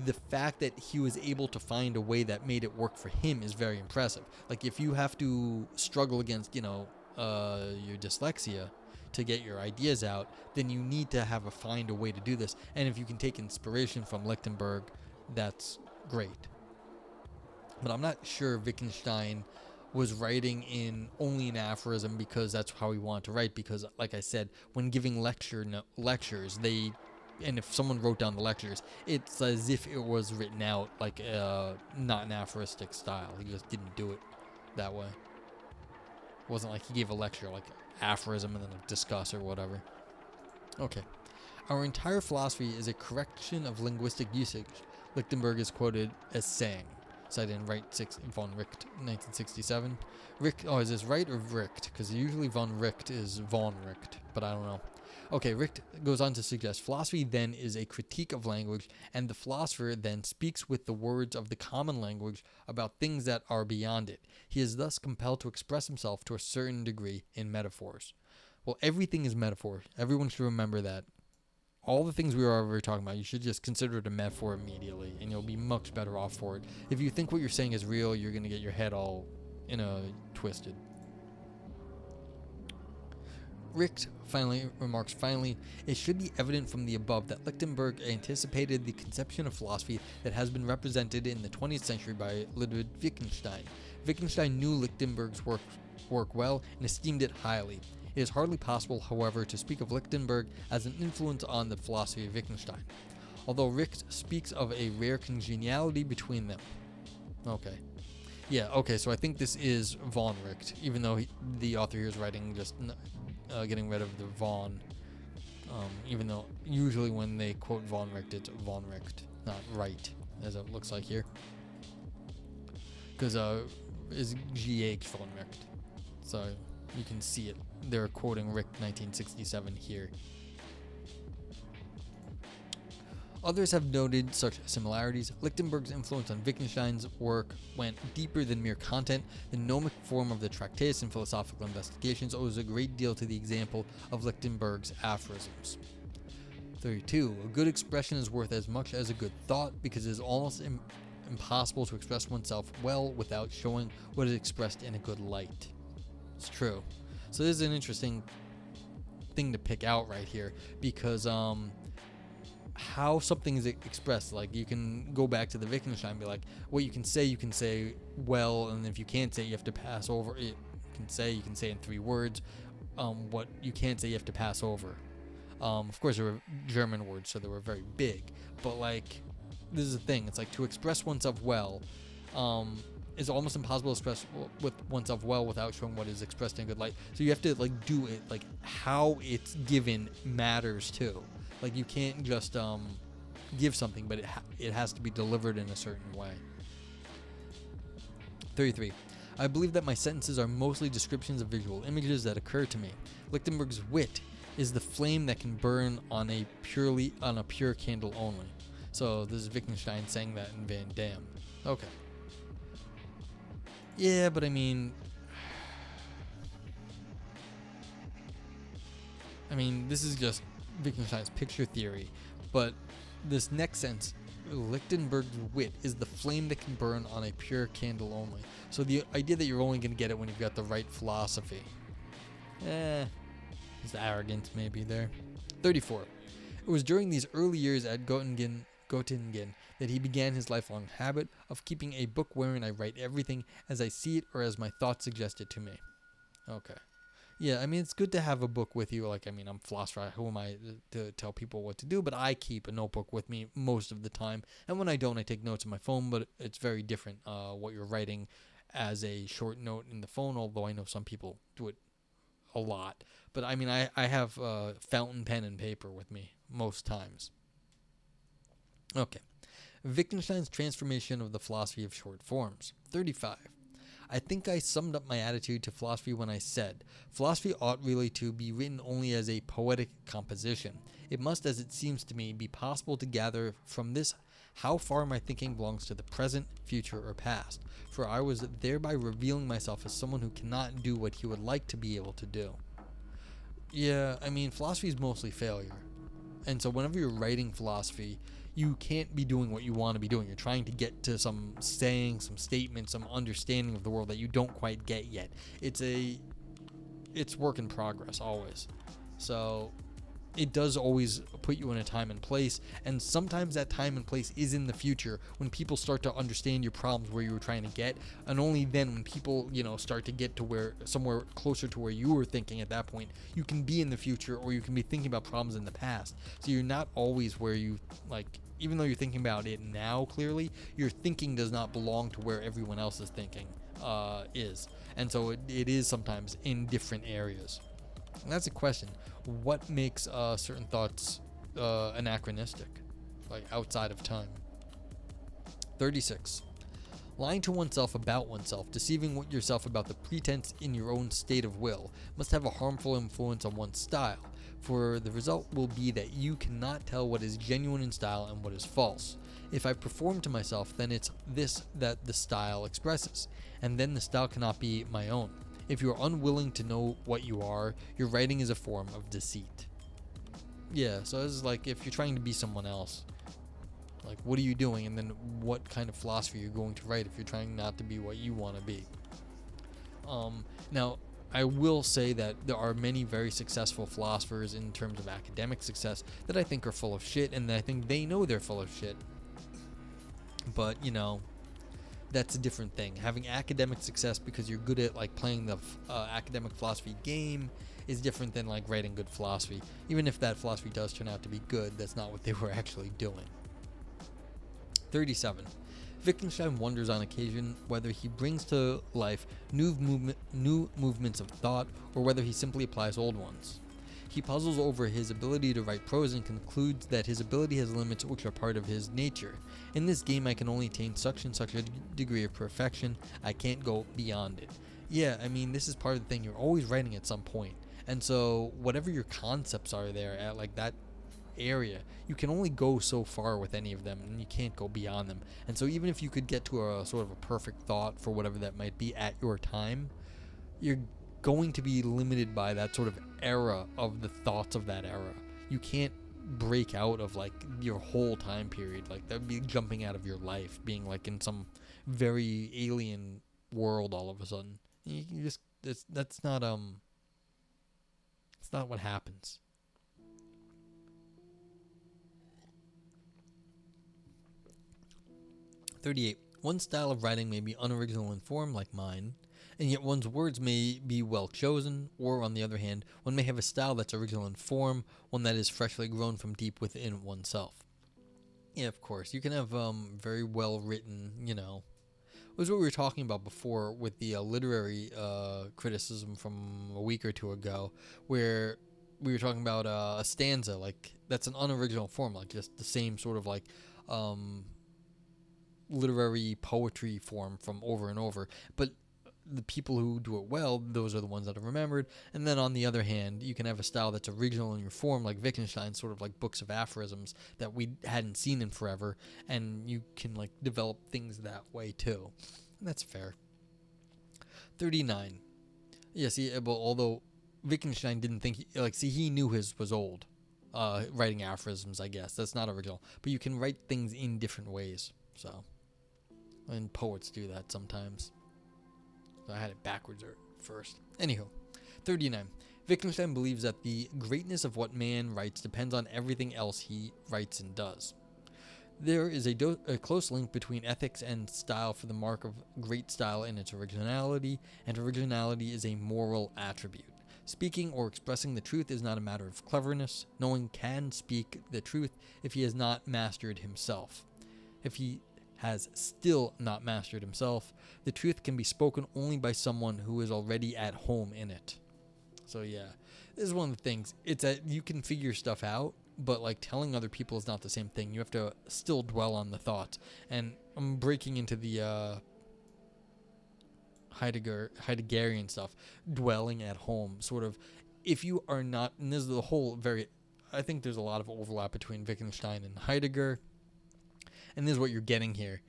the fact that he was able to find a way that made it work for him is very impressive. Like if you have to struggle against, your dyslexia to get your ideas out, then you need to find a way to do this. And if you can take inspiration from Lichtenberg, that's great. But I'm not sure Wittgenstein was writing in only an aphorism because that's how he wanted to write. Because, like I said, when giving lectures, and if someone wrote down the lectures, it's as if it was written out like not an aphoristic style. He just didn't do it that way. It wasn't like he gave a lecture like aphorism and then discuss or whatever. Okay. Our entire philosophy is a correction of linguistic usage, Lichtenberg is quoted as saying, cited in von Richt, 1967. Is this Wright or Richt? Because usually von Richt is von Richt, but I don't know. Okay, Richt goes on to suggest philosophy then is a critique of language, and the philosopher then speaks with the words of the common language about things that are beyond it. He is thus compelled to express himself to a certain degree in metaphors. Well, everything is metaphor. Everyone should remember that. All the things we were already talking about, you should just consider it a metaphor immediately, and you'll be much better off for it. If you think what you're saying is real, you're going to get your head all, twisted. Richt remarks, it should be evident from the above that Lichtenberg anticipated the conception of philosophy that has been represented in the 20th century by Ludwig Wittgenstein. Wittgenstein knew Lichtenberg's work well and esteemed it highly. It is hardly possible, however, to speak of Lichtenberg as an influence on the philosophy of Wittgenstein, although Richt speaks of a rare congeniality between them. Okay. Yeah, okay, so I think this is von Richt, even though the author here is writing just getting rid of the von, even though usually when they quote von Richt, it's von Richt, not Wright, as it looks like here. Because is GH von Richt, so you can see it. They're quoting Richt 1967 here. Others have noted such similarities. Lichtenberg's influence on Wittgenstein's work went deeper than mere content. The gnomic form of the Tractatus in Philosophical Investigations owes a great deal to the example of Lichtenberg's aphorisms. 32. A good expression is worth as much as a good thought because it is almost impossible to express oneself well without showing what is expressed in a good light. It's true. So this is an interesting thing to pick out right here because how something is expressed, like you can go back to the Wittgenstein and be like, what you can say well, and if you can't say it, you have to pass over it. You can say in 3 words. What you can't say, you have to pass over. Of course, there were German words, so they were very big, but like this is the thing, it's like to express oneself well is almost impossible to express with oneself well without showing what is expressed in a good light. So you have to like do it, like how it's given matters too. Like you can't just give something, but it has to be delivered in a certain way. 33. I believe that my sentences are mostly descriptions of visual images that occur to me. Lichtenberg's wit is the flame that can burn on a pure candle only. So this is Wittgenstein saying that in Van Damme. Okay. Yeah, but I mean, this is just Wittgenstein's picture theory, but this next sentence, Lichtenberg's wit is the flame that can burn on a pure candle only. So the idea that you're only going to get it when you've got the right philosophy. It's arrogant maybe there. 34. It was during these early years at Göttingen that he began his lifelong habit of keeping a book wherein I write everything as I see it or as my thoughts suggest it to me. Okay. Yeah, I mean, it's good to have a book with you. Like, I mean, I'm a philosopher. Who am I to tell people what to do? But I keep a notebook with me most of the time. And when I don't, I take notes on my phone. But it's very different what you're writing as a short note in the phone, although I know some people do it a lot. But I mean, I have fountain pen and paper with me most times. Okay. Wittgenstein's transformation of the philosophy of short forms. 35. I think I summed up my attitude to philosophy when I said, philosophy ought really to be written only as a poetic composition. It must, as it seems to me, be possible to gather from this how far my thinking belongs to the present, future, or past, for I was thereby revealing myself as someone who cannot do what he would like to be able to do. Yeah, I mean, philosophy is mostly failure. And so whenever you're writing philosophy, you can't be doing what you want to be doing. You're trying to get to some saying, some statement, some understanding of the world that you don't quite get yet. It's work in progress always. So it does always put you in a time and place, and sometimes that time and place is in the future when people start to understand your problems where you were trying to get, and only then when people, start to get to where somewhere closer to where you were thinking at that point, you can be in the future, or you can be thinking about problems in the past. So you're not always where you, even though you're thinking about it now clearly, your thinking does not belong to where everyone else's thinking is. And so it is sometimes in different areas. And that's a question. What makes certain thoughts anachronistic, like outside of time? 36. Lying to oneself about oneself, deceiving yourself about the pretense in your own state of will, must have a harmful influence on one's style, for the result will be that you cannot tell what is genuine in style and what is false. If I perform to myself, then it's this that the style expresses, and then the style cannot be my own. If you are unwilling to know what you are, your writing is a form of deceit. Yeah, so it's like if you're trying to be someone else, like what are you doing, and then what kind of philosophy you're going to write if you're trying not to be what you want to be. Now, I will say that there are many very successful philosophers in terms of academic success that I think are full of shit, and I think they know they're full of shit. But, that's a different thing. Having academic success because you're good at playing the academic philosophy game is different than writing good philosophy. Even if that philosophy does turn out to be good, that's not what they were actually doing. 37. Wittgenstein wonders on occasion whether he brings to life new movements of thought or whether he simply applies old ones. He puzzles over his ability to write prose and concludes that his ability has limits which are part of his nature. In this game, I can only attain such and such a degree of perfection. I can't go beyond it. Yeah, I mean, this is part of the thing. You're always writing at some point. And so whatever your concepts are there at that area, you can only go so far with any of them, and you can't go beyond them. And so even if you could get to a sort of a perfect thought for whatever that might be at your time, you're going to be limited by that sort of era of the thoughts of that era. You can't break out of your whole time period. That would be jumping out of your life, being in some very alien world all of a sudden. You just that's not it's not what happens. 38. One style of writing may be unoriginal in form, like mine, and yet one's words may be well chosen, or on the other hand, one may have a style that's original in form, one that is freshly grown from deep within oneself. Yeah, of course, you can have very well written, it was what we were talking about before with the literary criticism from a week or two ago, where we were talking about a stanza, that's an unoriginal form, just the same sort of literary poetry form from over and over, but the people who do it well, those are the ones that are remembered. And then on the other hand, you can have a style that's original in your form, like Wittgenstein, sort of like books of aphorisms that we hadn't seen in forever, and you can develop things that way too. And that's fair. 39. Yeah, see, well, although Wittgenstein didn't think he knew his was old. Writing aphorisms, I guess that's not original, but you can write things in different ways. So, and poets do that sometimes. So I had it backwards first. Anywho, 39. Wittgenstein believes that the greatness of what man writes depends on everything else he writes and does. There is a close link between ethics and style, for the mark of great style in its originality, and originality is a moral attribute. Speaking or expressing the truth is not a matter of cleverness. No one can speak the truth if he has not mastered himself. If he has still not mastered himself, the truth can be spoken only by someone who is already at home in it. So yeah, this is one of the things. It's that you can figure stuff out, but like telling other people is not the same thing. You have to still dwell on the thoughts. And I'm breaking into the Heideggerian stuff, dwelling at home, sort of. If you are not, and this is the whole I think there's a lot of overlap between Wittgenstein and Heidegger, and this is what you're getting here.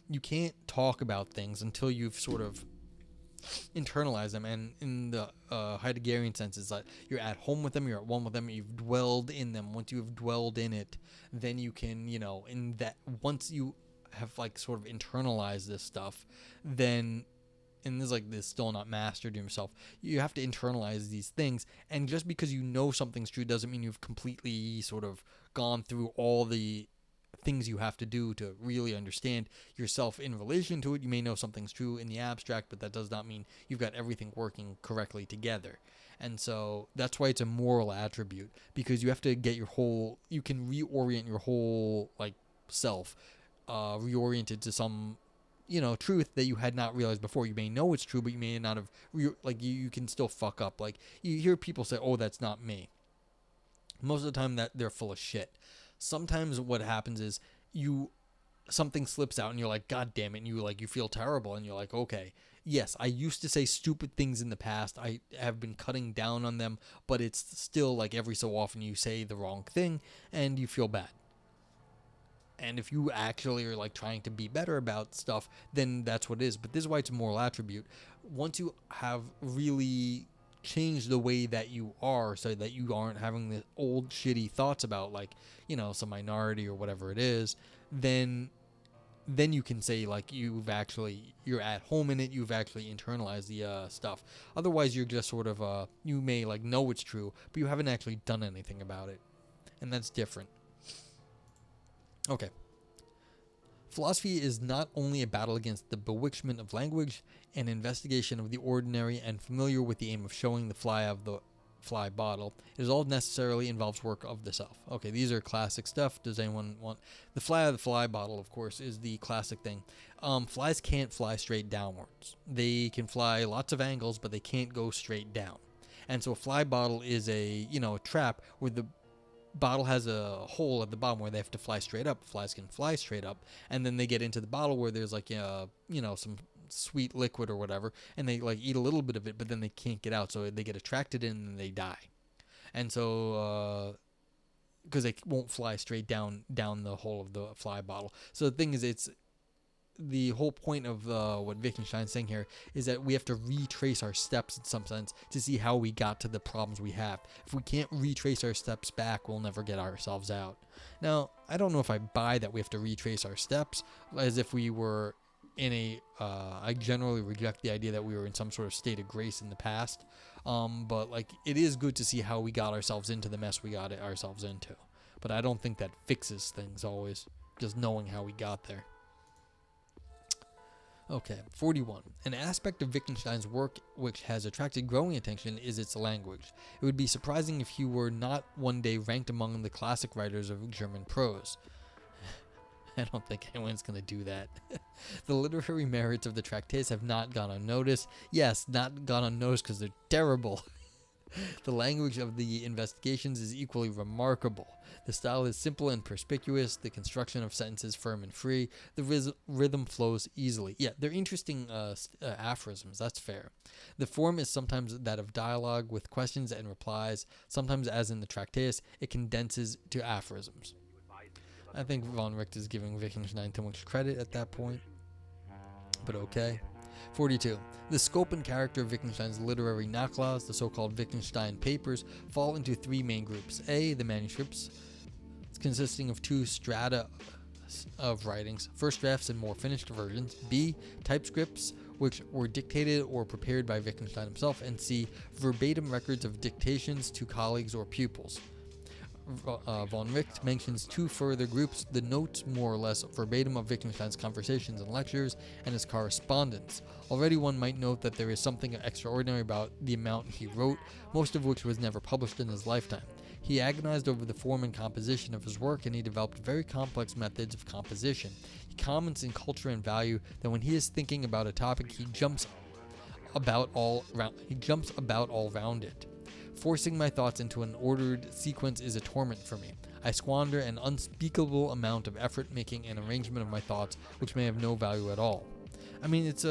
You can't talk about things until you've sort of internalized them, and in the Heideggerian sense, it's like you're at home with them, you're at one with them, you've dwelled in them. Once you've dwelled in it, then you can, in that, once you have like sort of internalized this stuff, then, and this still not mastered yourself, you have to internalize these things. And just because you know something's true doesn't mean you've completely sort of gone through all the things you have to do to really understand yourself in relation to it. You may know something's true in the abstract, but that does not mean you've got everything working correctly together. And so that's why it's a moral attribute, because you have to get you can reorient your whole self, reoriented to some truth that you had not realized before. You may know it's true, but you may not have you can still fuck up. Like, you hear people say, "Oh, that's not me." Most of the time that they're full of shit. Sometimes what happens is something slips out and you're like, "God damn it," and you feel terrible, and you're like, "Okay, yes, I used to say stupid things in the past. I have been cutting down on them, but it's still like every so often you say the wrong thing and you feel bad." And if you actually are trying to be better about stuff, then that's what it is. But this is why it's a moral attribute. Once you have really changed the way that you are, so that you aren't having the old shitty thoughts about some minority or whatever it is, then you can say you're at home in it, you've actually internalized the stuff. Otherwise, you're just sort of you may know it's true, but you haven't actually done anything about it, and that's different. Okay. Philosophy is not only a battle against the bewitchment of language, an investigation of the ordinary, and familiar with the aim of showing the fly of the fly bottle. It is all necessarily involves work of the self. Okay, these are classic stuff. Does anyone want the fly of the fly bottle? Of course, is the classic thing. Flies can't fly straight downwards. They can fly lots of angles, but they can't go straight down. And so a fly bottle is a trap where the bottle has a hole at the bottom where they have to fly straight up. Flies can fly straight up, and then they get into the bottle where there's some sweet liquid or whatever, and they eat a little bit of it, but then they can't get out, so they get attracted in and they die. And so because they won't fly straight down the hole of the fly bottle. So the thing is, it's the whole point of what Wittgenstein's saying here is that we have to retrace our steps in some sense to see how we got to the problems we have. If we can't retrace our steps back, we'll never get ourselves out. Now, I don't know if I buy that we have to retrace our steps as if we were in I generally reject the idea that we were in some sort of state of grace in the past. But it is good to see how we got ourselves into the mess we got ourselves into. But I don't think that fixes things always, just knowing how we got there. Okay, 41. An aspect of Wittgenstein's work which has attracted growing attention is its language. It would be surprising if he were not one day ranked among the classic writers of German prose. I don't think anyone's going to do that. The literary merits of the tractates have not gone unnoticed. Yes, not gone unnoticed because they're terrible. The language of the investigations is equally remarkable. The style is simple and perspicuous, the construction of sentences firm and free, the rhythm flows easily. Yeah, they're interesting aphorisms, that's fair. The form is sometimes that of dialogue with questions and replies, sometimes as in the tractates, it condenses to aphorisms. I think von Richt is giving Wittgenstein too much credit at that point, but okay. 42. The scope and character of Wittgenstein's literary Nachlass, the so-called Wittgenstein papers, fall into three main groups. A, the manuscripts, consisting of two strata of writings, first drafts and more finished versions. B, typescripts, which were dictated or prepared by Wittgenstein himself. And C, verbatim records of dictations to colleagues or pupils. Von Richt mentions two further groups, the notes more or less verbatim of Wittgenstein's conversations and lectures, and his correspondence. Already one might note that there is something extraordinary about the amount he wrote, most of which was never published in his lifetime. He agonized over the form and composition of his work, and he developed very complex methods of composition. He comments in Culture and Value that when he is thinking about a topic, he jumps about all round it. Forcing my thoughts into an ordered sequence is a torment for me. I squander an unspeakable amount of effort making an arrangement of my thoughts, which may have no value at all. I mean, it's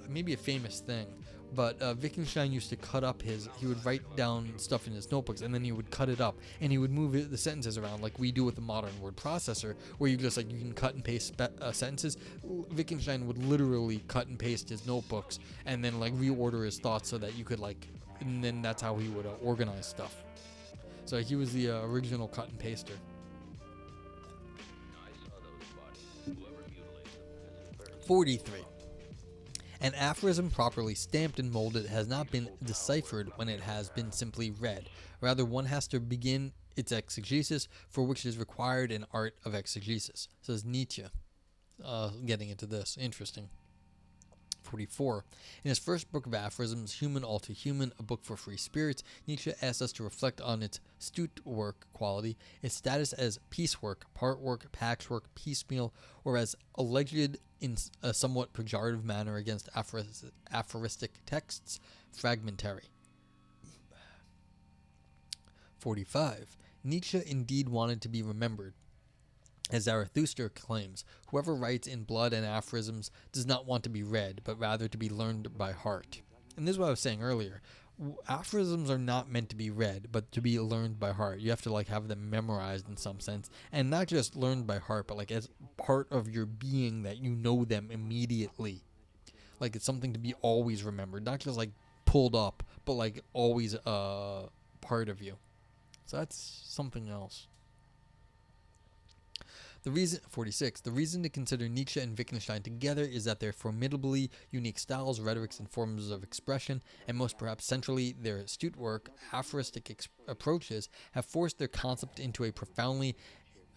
maybe a famous thing, but Wittgenstein used to cut up he would write down stuff in his notebooks, and then he would cut it up, and he would move the sentences around like we do with the modern word processor, where you just you can cut and paste sentences. Wittgenstein would literally cut and paste his notebooks, and then reorder his thoughts so that you could and then that's how he would organize stuff. So he was the original cut and paster. 43. An aphorism properly stamped and molded has not been deciphered when it has been simply read. Rather, one has to begin its exegesis, for which is required an art of exegesis, says Nietzsche. Getting into this. Interesting. 44. In his first book of aphorisms, Human All Too Human, a book for free spirits, Nietzsche asks us to reflect on its Stutwerk quality, its status as piecework, part work, patchwork, piecemeal, or as alleged in a somewhat pejorative manner against aphoristic texts, fragmentary. 45. Nietzsche indeed wanted to be remembered. As Zarathustra claims, whoever writes in blood and aphorisms does not want to be read, but rather to be learned by heart. And this is what I was saying earlier. Aphorisms are not meant to be read, but to be learned by heart. You have to have them memorized in some sense, and not just learned by heart, but as part of your being, that you know them immediately. It's something to be always remembered, not just pulled up, but always part of you. So that's something else. 46. The reason to consider Nietzsche and Wittgenstein together is that their formidably unique styles, rhetorics, and forms of expression, and most perhaps centrally their astute work, aphoristic approaches, have forced their concept into a profoundly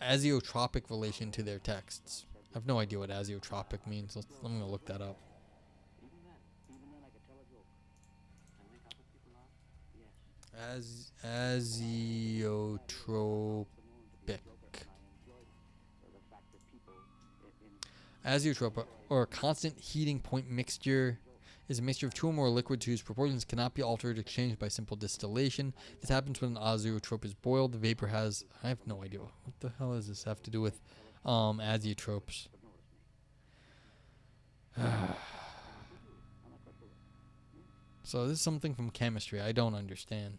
azeotropic relation to their texts. I have no idea what azeotropic means. I'm going to look that up. Azeotropic. Azeotrope, or a constant heating point mixture, is a mixture of two or more liquids whose proportions cannot be altered or exchanged by simple distillation. This happens when an azeotrope is boiled. The vapor has... I have no idea. What the hell does this have to do with azeotropes? So this is something from chemistry I don't understand.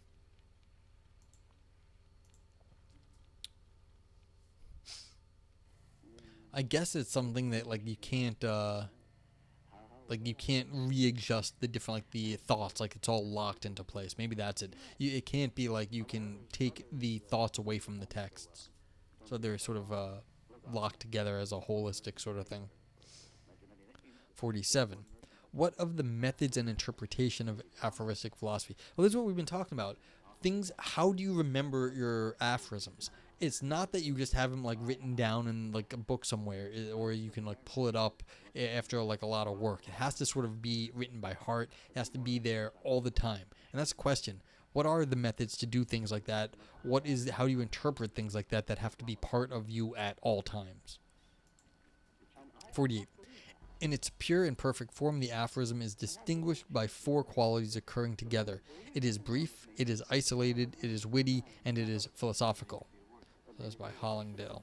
I guess it's something that you can't you can't readjust the different the thoughts, it's all locked into place. Maybe that's it. It can't be you can take the thoughts away from the texts, so they're sort of locked together as a holistic sort of thing. 47. What of the methods and interpretation of aphoristic philosophy? Well, this is what we've been talking about. How do you remember your aphorisms? It's not that you just have them written down in a book somewhere, or you can pull it up after a lot of work. It has to sort of be written by heart. It has to be there all the time. And that's the question. What are the methods to do things like that? How do you interpret things like that have to be part of you at all times? 48. In its pure and perfect form, the aphorism is distinguished by four qualities occurring together. It is brief, it is isolated, it is witty, and it is philosophical. That's by Hollingdale.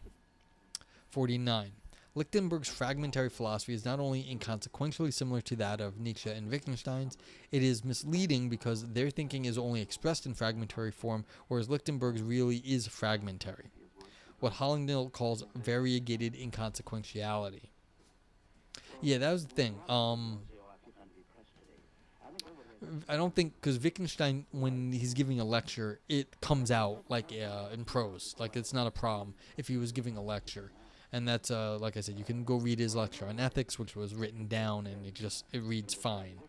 49. Lichtenberg's fragmentary philosophy is not only inconsequentially similar to that of Nietzsche and Wittgenstein's, it is misleading because their thinking is only expressed in fragmentary form, whereas Lichtenberg's really is fragmentary. What Hollingdale calls variegated inconsequentiality. Yeah, that was the thing. I don't think, because Wittgenstein, when he's giving a lecture, it comes out in prose. It's not a problem if he was giving a lecture. And that's, like I said, you can go read his lecture on ethics, which was written down, and it reads fine.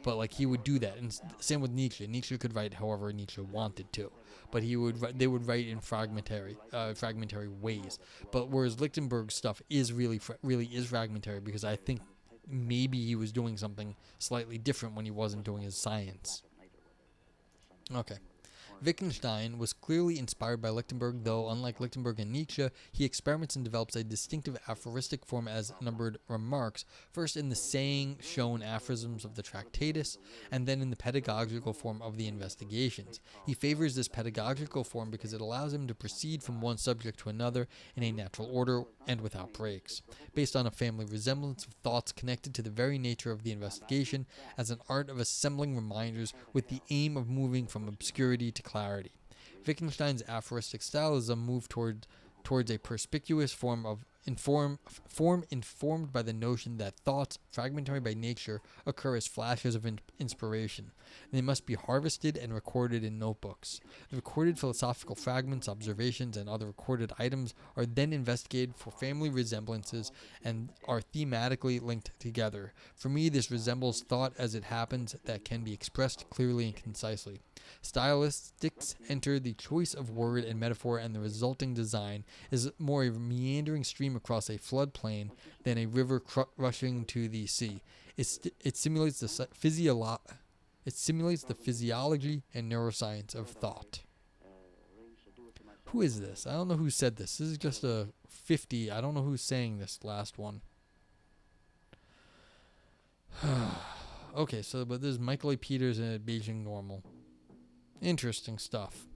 But like he would do that, and same with Nietzsche. Nietzsche could write however Nietzsche wanted to, but they would write in fragmentary ways. But whereas Lichtenberg's stuff is really is fragmentary, because I think maybe he was doing something slightly different when he wasn't doing his science. Okay. Wittgenstein was clearly inspired by Lichtenberg, though unlike Lichtenberg and Nietzsche, he experiments and develops a distinctive aphoristic form as numbered remarks, first in the saying-shown aphorisms of the Tractatus, and then in the pedagogical form of the Investigations. He favors this pedagogical form because it allows him to proceed from one subject to another in a natural order and without breaks, based on a family resemblance of thoughts connected to the very nature of the investigation, as an art of assembling reminders with the aim of moving from obscurity to clarity. Wittgenstein's aphoristic style is a move towards a perspicuous form informed by the notion that thoughts, fragmentary by nature, occur as flashes of inspiration. They must be harvested and recorded in notebooks. The recorded philosophical fragments, observations, and other recorded items are then investigated for family resemblances and are thematically linked together. For me, this resembles thought as it happens that can be expressed clearly and concisely. Stylistics enter the choice of word and metaphor, and the resulting design is more a meandering stream across a floodplain than a river rushing to the sea. It simulates the physiology and neuroscience of thought. Who is this? I don't know who said this. This is just a 50. I don't know who's saying this last one. Okay, so but this is Michael A. Peters and Beijing Normal. Interesting stuff.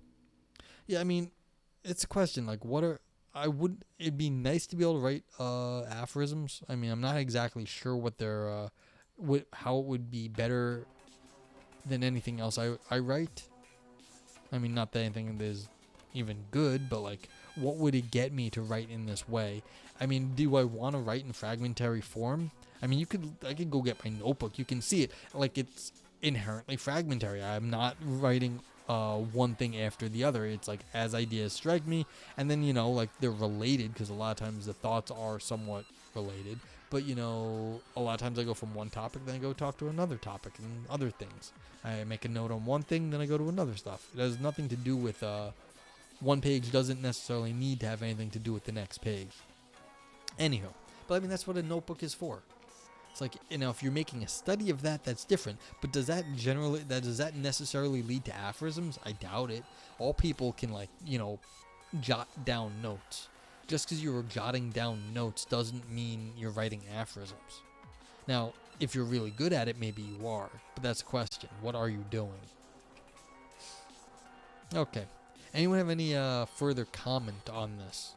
Yeah, I mean, it's a question. Like, it'd be nice to be able to write aphorisms. I mean, I'm not exactly sure what their how it would be better than anything else I write. I mean, not that anything is even good, but like, what would it get me to write in this way? I mean, do I want to write in fragmentary form? I mean, I could go get my notebook. You can see it. Like, it's inherently fragmentary. I'm not writing one thing after the other. It's like as ideas strike me, and then like they're related, because a lot of times the thoughts are somewhat related, but a lot of times I go from one topic, then I go talk to another topic and other things. I make a note on one thing, then I go to another stuff. It has nothing to do with one page doesn't necessarily need to have anything to do with the next page. Anyhow, but I mean, that's what a notebook is for. It's like, if you're making a study of that, that's different. But does that necessarily lead to aphorisms? I doubt it. All people can jot down notes. Just because you're jotting down notes doesn't mean you're writing aphorisms. Now, if you're really good at it, maybe you are. But that's the question. What are you doing? Okay. Anyone have any further comment on this?